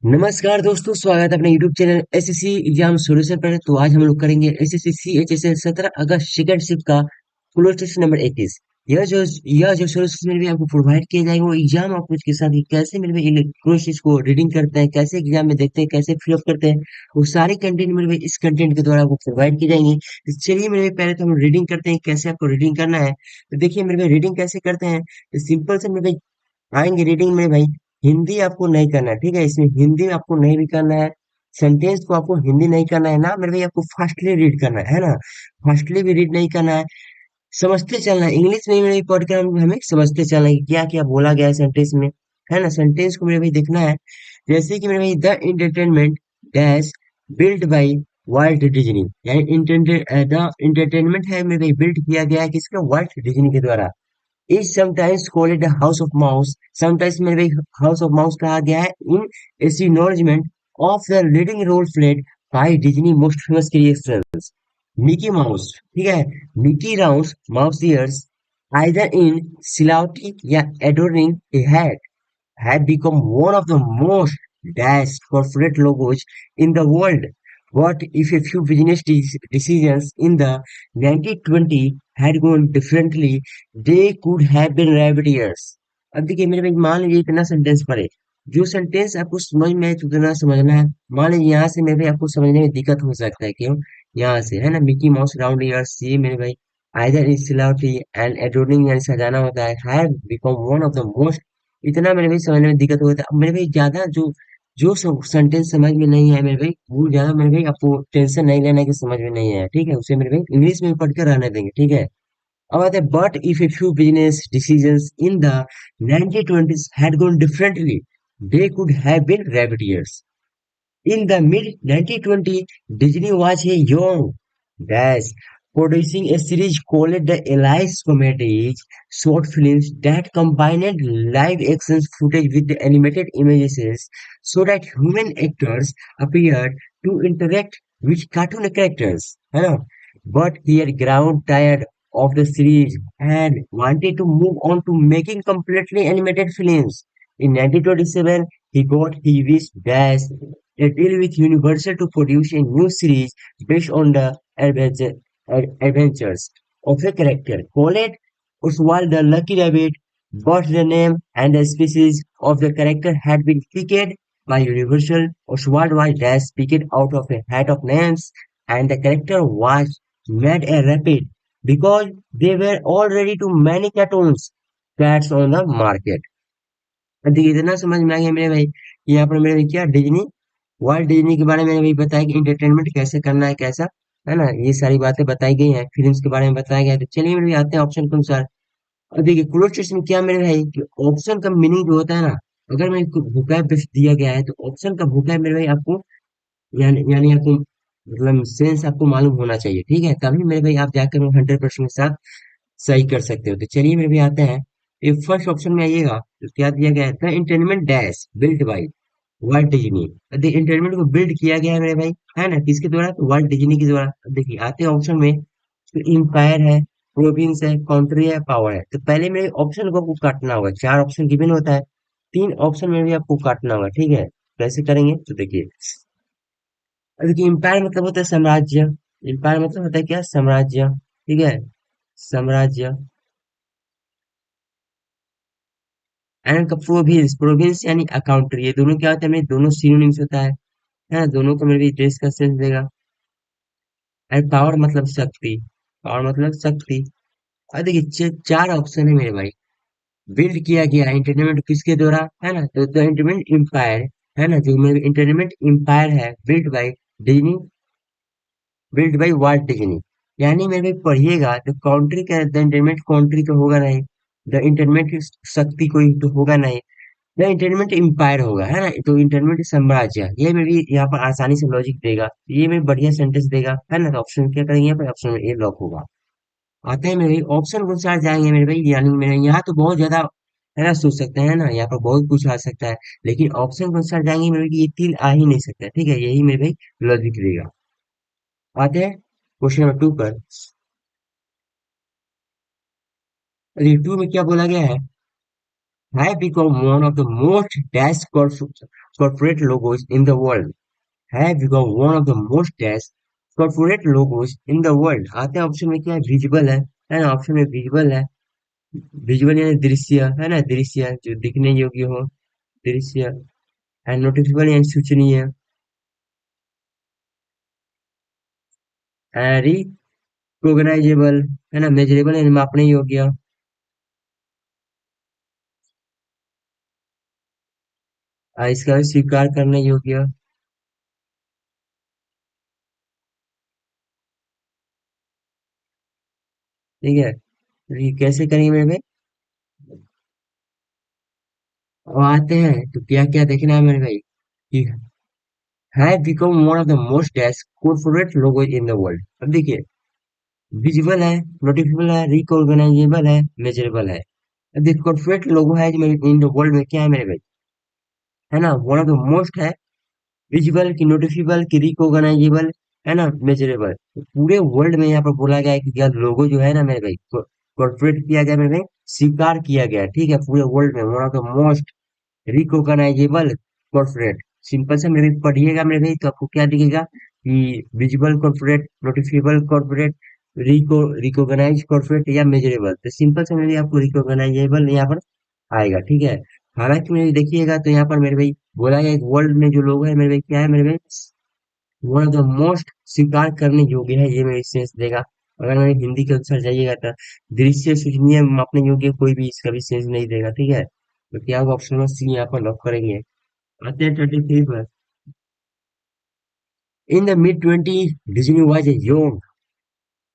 नमस्कार दोस्तों, स्वागत है अपने YouTube channel SSC exam solution पर। तो आज हम लोग करेंगे एसएससी सीएचएसएल 17 अगस्त सेकंड शिफ्ट का क्लोज टेस्ट नंबर 21। यह जो सॉल्यूशन मेरे भी आपको प्रोवाइड किए जाएंगे वो एग्जाम आप के साथ ही कैसे मेरे भी इन क्लोज टेस्ट को रीडिंग करते हैं, कैसे एग्जाम में देखते हैं, कैसे फिलअप करते हैं, वो सारी कंटेंट मेरे भी इस कंटेंट के द्वारा आपको प्रोवाइड की जाएंगी। तो चलिए मेरे भी पहले तो हम रीडिंग करते हैं, कैसे आपको रीडिंग करना है। तो देखिए मेरे भी रीडिंग कैसे करते हैं। तो सिंपल से मेरे आएंगे रीडिंग में भाई। हिंदी आपको नहीं करना है, ठीक है। इसमें हिंदी आपको नहीं भी करना है। सेंटेंस को आपको हिंदी नहीं करना है ना मेरे भाई, आपको फास्टली रीड करना है ना। फास्टली भी रीड नहीं करना है, समझते चलना है। इंग्लिश में भी पढ़ कर हमें समझते चलना है कि क्या क्या बोला गया है सेंटेंस में, है ना। सेंटेंस को मेरे भाई देखना है। जैसे कि मेरे भाई the entertainment dash build by Walt Disney, यानी द इंटरटेनमेंट है मेरे भाई बिल्ड किया गया है किसके, वाल्ट डिज्नी के द्वारा। is sometimes called the house of mouse, sometimes मेरे भाई हाउस ऑफ माउस कहा गया है in acknowledgement of the leading role played by Disney most famous creations Mickey mouse, ठीक है। Mickey Rouse mouse years either in slouchy या adorning a hat have become one of the most dashed corporate logos in the world. What if a few business decisions in the 1920 had gone differently? They could have been rabbit ears. अब देखिए मेरे भाई, मान लीजिए इतना sentence पढ़े, जो sentence आपको समझ में आए तो उतना समझना है। मान लीजिए यहाँ से मेरे भाई आपको समझने में दिक्कत हो सकता है, क्यों। यहाँ से है ना, मिकी माउस राउंड ईयर्स, ये मेरे भाई आइदर इज सिलाउटी एंड एडोर्निंग यानी सजाना होता है, have become one of the most. इतना मेरे भाई समझने में दिक्कत होता है। अब मेरे भाई ज्यादा जो जो सेंटेंस समझ में नहीं है मेरे भाई, वो ज्यादा मेरे भाई आपको टेंशन नहीं लेना कि समझ में नहीं आया, ठीक है। उसे मेरे भाई इंग्लिश में पढ़ कर रहने देंगे, ठीक है। अब आते हैं, but if a few business decisions in the 1920s had gone differently, they could have been rabbit ears. In the mid-1920s, Disney was a young dash producing a series called the Elias Comedies, short films that combined live action footage with the animated images so that human actors appeared to interact with cartoon characters. है ना? But he had grown tired of the series and wanted to move on to making completely animated films. In 1927, he got his wish dash a deal with Universal to produce a new series based on the adventures of a character. Call it Oswald the Lucky Rabbit, but the name and the species of the character had been picked by Universal. Oswald was dash picked out of a hat of names, and the character was made a rabbit because there were already too many cartoons cats on the market. देखिए इतना समझ में आ गया मेरे भाई। यहाँ पर मेरे भाई क्या, डिज्नी वर्ल्ड डिज्नी के बारे में भी बताया कि इंटरटेनमेंट कैसे करना है, कैसा, है ना। ये सारी बातें बताई गई हैं, फिल्म्स के बारे में बताया गया है। तो चलिए मेरे भाई आते हैं ऑप्शन के अनुसार। अब देखिए क्लोज टेस्ट में क्या मेरे भाई कि ऑप्शन का मीनिंग जो होता है ना, अगर मैं वोकैब दिया गया है तो ऑप्शन का वोकैब मेरे भाई आपको यानी आपको मतलब सेंस आपको मालूम होना चाहिए, ठीक है। तभी मेरे भाई आप जाकर 100% के साथ सही कर सकते हो। तो चलिए मेरे भी आते हैं, ये फर्स्ट ऑप्शन में आइएगा तो क्या दिया गया है, the entertainment dash built by world Disney. The entertainment को बिल्ड किया गया है मेरे भाई, है ना, किसके द्वारा, तो वर्ल्ट डिज्नी के द्वारा। अब देखिए आते हैं ऑप्शन में, तो इंपायर है, प्रोविंस है, कंट्री है, पावर है। तो पहले मेरे ऑप्शन को आपको काटना होगा, चार ऑप्शन गिवन होता है, तीन ऑप्शन में भी आपको काटना होगा, ठीक है। कैसे करेंगे तो देखिए, अब देखिए इंपायर मतलब होता है साम्राज्य। इंपायर मतलब होता है क्या, साम्राज्य, ठीक है, साम्राज्य। एंड का प्रोविंस, प्रोविंस यानी अकाउंट्री, ये दोनों क्या होता है, मेरे दोनों सिनोनिम्स होता है ना, दोनों को मेरे भी ड्रेस का सेंस देगा। एंड पावर मतलब शक्ति, पावर मतलब शक्ति। और देखिए चार ऑप्शन है मेरे भाई। बिल्ड किया गया इंटरनेट किसके द्वारा, है ना, तो द इंटरनेट एम्पायर, है ना, जो मेरे इंटरनेट एम्पायर है build by Disney, build by Walt Disney. यानी मेरे भाई पढ़िएगा तो कंट्री का, द इंटरनेट कंट्री तो होगा नहीं, द इंटरनेट शक्ति कोई तो होगा नहीं, नहीं इंटरनेट एम्पायर होगा, है ना, तो इंटरनेट साम्राज्य, ये में भी यहाँ पर आसानी से लॉजिक देगा, ये में बढ़िया सेंटेंस देगा, है ना। तो ऑप्शन क्या करेंगे यहाँ पर, ऑप्शन में ए लॉक होगा। आते हैं मेरे भाई ऑप्शन के अनुसार जाएंगे मेरे भाई, यानी मेरे यहाँ तो बहुत ज्यादा, है ना, सोच सकते हैं ना, यहाँ पर बहुत कुछ आ सकता है, लेकिन ऑप्शन के अनुसार जाएंगे मेरे भाई, ये तीन आ ही नहीं सकता, ठीक है, यही मेरे भाई लॉजिक देगा। आते हैं क्वेश्चन नंबर 2 पर। टू में क्या बोला गया है, have become one of the most dashed corporate logos in the world have become one of the most dash corporate logos in the world। आते हैं ऑप्शन में क्या है, विजिबल है ना, ऑप्शन में विजिबल है। विजुअल यानी दृश्य है ना, दृश्य जो दिखने योग्य हो, दृश्य। एंड नोटिफिकेबल यानी सूचनीय। रिकॉग्नाइजेबल है ना, मेजरेबल यानी मापने योग्य। इसका भी स्वीकार करने योग्य। ठीक है, तो ये कैसे करेंगे मेरे भाई। अब आते हैं तो क्या क्या देखना है मेरे भाई कि have become one of the most dash corporate logo in the world. अब देखिए, विजिबल है, नोटिफिकेबल है, रिकॉग्नाइजेबल है, मेजरेबल है। अब देखिए कॉर्पोरेट लोगो है जो मेरे इन द वर्ल्ड में क्या है मेरे भाई, है ना, वन ऑफ द मोस्ट है, विजिबल की, नोटिफिकेबल की, रिकॉग्नाइजेबल है ना, मेजरेबल। तो पूरे वर्ल्ड में यहाँ पर बोला गया है कि क्या लोगो जो है ना मेरे भाई, कॉर्पोरेट किया गया मेरे भाई, स्वीकार किया गया, ठीक है, पूरे वर्ल्ड में one of the most recognisable corporate. Simple से मेरे पढ़िएगा मेरे भाई तो आपको क्या दिखेगा कि visible corporate, notifiable corporate, recognize corporate या मेजरेबल। तो सिंपल से मेरे भाई आपको रिकॉग्नाइजेबल यहाँ पर आएगा, ठीक है। हालांकि मेरे देखिएगा तो यहाँ पर मेरे भाई बोला गया वर्ल्ड में जो लोग है मेरे भाई क्या है मेरे भाई, वन ऑफ द मोस्ट स्वीकार करने योग्य है, ये मेरे सेंस देगा। अगर मेरे हिंदी के अनुसार जाइएगा तो दृश्य सूचनीय मापने योग्य कोई भी इसका भी सेंस नहीं देगा, ठीक है। तो क्या होगा, ऑप्शन में सी यहाँ पर लॉक करेंगे। आते हैं 23 पर। In the mid 20 Disney was a young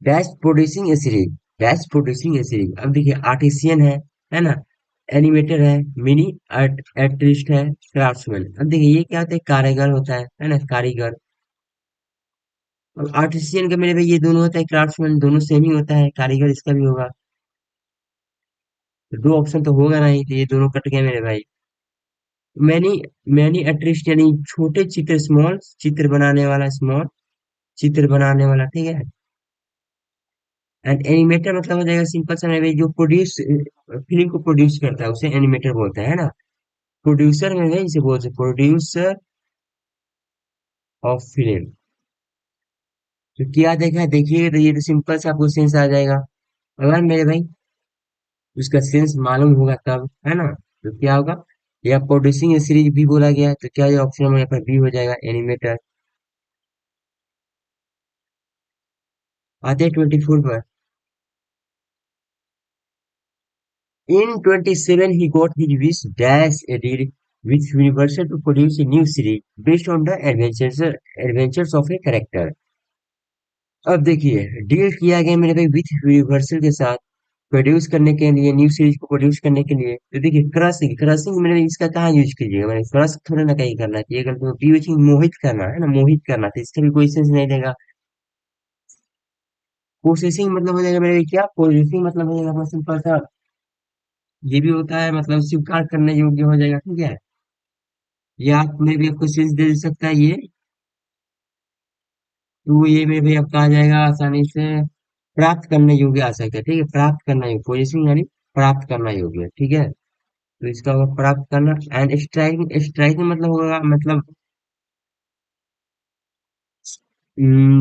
dash producing A series, dash producing A series. अब देखिए आर्टिसियन है ना, एनिमेटर है, मिनी आर्टिस्ट है, क्राफ्ट्समैन। अब देखिए ये क्या होता है, कारीगर होता है ना, कारीगर। और आर्टिसियन का मेरे भाई ये दोनों होता है, क्राफ्ट्समैन दोनों सेम ही होता है, कारीगर इसका भी होगा। तो दो ऑप्शन तो होगा नहीं, तो ये दोनों कट गए मेरे भाई। मैनी मैनी आर्टिस्ट यानी छोटे चित्र, स्मॉल चित्र बनाने वाला, स्मॉल चित्र बनाने वाला, ठीक है। एंड एनिमेटर मतलब हो जाएगा सिंपल सा मेरे भाई, जो प्रोड्यूस फिल्म को प्रोड्यूस करता है उसे एनिमेटर बोलते हैं, है ना। प्रोड्यूसर में भाई इसे बोलते हैं प्रोड्यूसर ऑफ फिल्म। तो क्या देखा है देखिए, तो ये तो सिंपल से आपको सेंस आ जाएगा। अगर मेरे भाई उसका सेंस मालूम होगा तब, है ना। तो क्या होगा, या प्रोड्यूसिंग सीरीज भी बोला गया है, तो क्या ये ऑप्शन में यहाँ पर बी हो जाएगा, एनिमेटर। आते हैं 24 पर। In 27, he got his wish dash a deal with Universal to produce a new series based on the adventures of a character। अब देखिए, डील किया गया मेरे भाई विथ यूनिवर्सल के साथ प्रोड्यूस करने के लिए, न्यू सीरीज को प्रोड्यूस करने के लिए। तो देखिए क्रसिंग, क्रसिंग मैंने इसका कहाँ यूज कीजिएगा, मैंने क्रस थोड़ा ना कहीं करना चाहिए, अगर तो यूजिंग मोहित करना है ना, मोहित करना, तो इसका भी कोई सेंस नहीं देगा। प्रोसेसिंग मतलब हो जाएगा मेरे क्या, प्रोसेसिंग मतलब हो जाएगा अपना सिंपल सा, ये भी होता है मतलब स्वीकार करने योग्य हो जाएगा, ठीक है। ये आपने भी आपको सेंस दे सकता है ये। तो ये में भी अब कहा जाएगा आसानी से प्राप्त करने योग्य आ सकता है, ठीक है, प्राप्त करना योग्य, पोजीशन यानी प्राप्त करना योग्य, ठीक है। तो इसका होगा प्राप्त करना। एंड स्ट्राइकिंग, स्ट्राइकिंग मतलब होगा मतलब,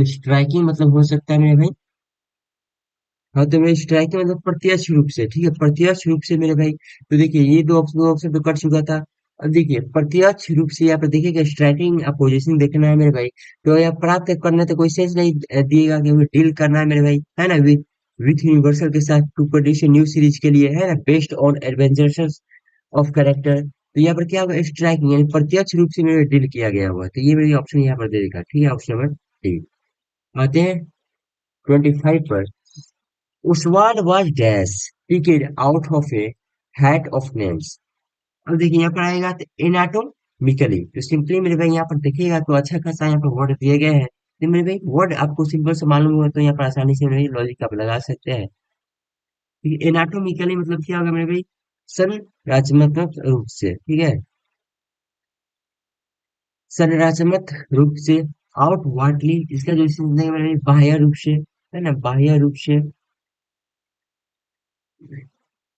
स्ट्राइकिंग मतलब हो सकता है मेरे भाई, हाँ तो मेरे स्ट्राइकिंग मतलब प्रत्यक्ष रूप से, ठीक है, प्रत्यक्ष रूप से मेरे भाई। तो देखिए ये दो ऑप्शन तो कट चुका था। अब देखिए प्रत्यक्ष रूप से यहाँ पर देखिएगा स्ट्राइकिंग अपोजिशन देखना है मेरे भाई। तो यहाँ प्राप्त करना तो कोई सेंस नहीं दिएगा कि हमें डील करना है मेरे भाई, है ना, विथ यूनिवर्सल के साथ टू प्रोड्यूस न्यू सीरीज के लिए, है ना, based on adventures of character. तो यहाँ पर क्या होगा, स्ट्राइकिंग यानी प्रत्यक्ष रूप से मेरे डील किया गया हुआ है। तो ये मेरी ऑप्शन यहाँ पर दे देगा, ठीक है, ऑप्शन नंबर डी। आते हैं 25 पर। Uswad was dash picked out of a hat of names। अब देखिए यहाँ पर आएगा तो एनाटोमिकली, तो सिंपली मेरे भाई यहाँ पर देखिएगा तो अच्छा खासा यहाँ पर वर्ड दिए गए हैं। तो मेरे भाई वर्ड आपको सिंपल से मालूम हुआ तो यहाँ पर आसानी से मेरे लॉजिक आप लगा सकते हैं। एनाटोमिकली मतलब क्या होगा मेरे भाई, संरचनात्मक रूप से, ठीक है, संरचनात्मक रूप से। आउटवर्डली इसका जो सेंस है मेरे भाई बाह्य रूप से, है ना, बाह्य रूप से।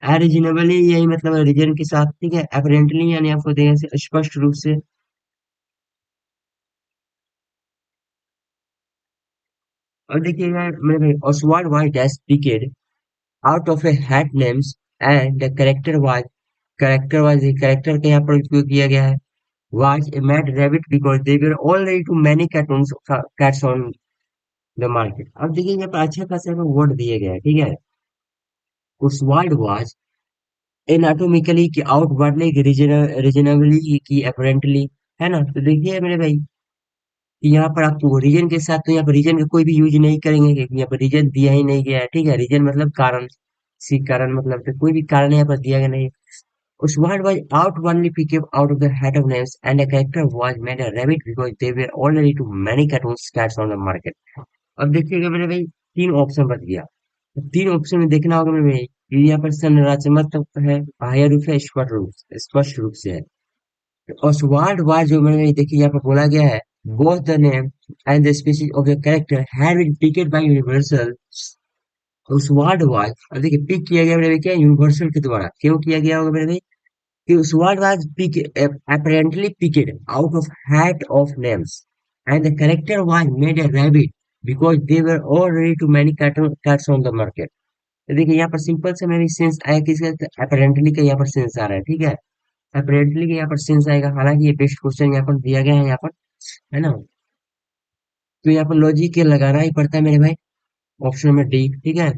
रीजनेबली यही मतलब रीजन के साथ, ठीक है, अपेरेंटली यानी आपको देगा से स्पष्ट रूप से। अब देखिएगा मेरे भाई, Oswald was dash picked out of a hat names and the character का यहाँ पर उपयोग किया गया है। Was a mad rabbit because they were already too many cats on the market। अब देखिए यहाँ पर अच्छा खासा वर्ड दिए गए हैं, ठीक है। Oswald was एनाटोमिकली की आउटवर्डली की रीजनबली की अपरेंटली, है ना। तो देखिए मेरे भाई कि यहाँ पर आपको रीजन के साथ, तो यहाँ पर रीजन का कोई भी यूज नहीं करेंगे क्योंकि यहाँ पर रीजन दिया ही नहीं गया है, ठीक है। रीजन मतलब कारण, सी कारण मतलब तो कोई भी कारण यहाँ पर दिया गया नहीं। Oswald was outwardly picked out of the hat of names, and the character was made a rabbit because there were already too many cartoons cats on the market। अब देखिएगा मेरे भाई, तीन ऑप्शन बच गया। तो तीन ऑप्शन में देखना होगा मेरे भाई कि यहाँ पर संरचनात्मक है, बाह्य रूप है, स्पष्ट रूप से है। Oswald was जो मैंने देखिए यहाँ पर बोला गया है, both the name and the species of the character had been picked by Universal। Oswald was, अब देखिए पिक किया गया मेरे भाई क्या, यूनिवर्सल के द्वारा। क्यों किया गया होगा मेरे भाई? Oswald was apparently picked out of hat of names, and the character was made a rabbit because there were already too many cats on the market। तो देखिए यहाँ पर सिंपल से मेरी सेंस आया, किसका? अपेरेंटली का यहाँ पर सेंस आ रहा है, ठीक है। अपेरेंटली का यहाँ पर सेंस आएगा, हालांकि ये बेस्ट क्वेश्चन यहाँ पर दिया गया है यहाँ पर, है ना। तो यहाँ पर लॉजिक ये लगाना ही पड़ता है मेरे भाई। ऑप्शन नंबर डी, ठीक है।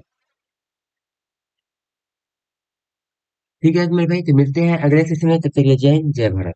ठीक है मेरे भाई, तो मिलते हैं अगले सेशन में, तब तक के लिए जय हिंद, जय भारत।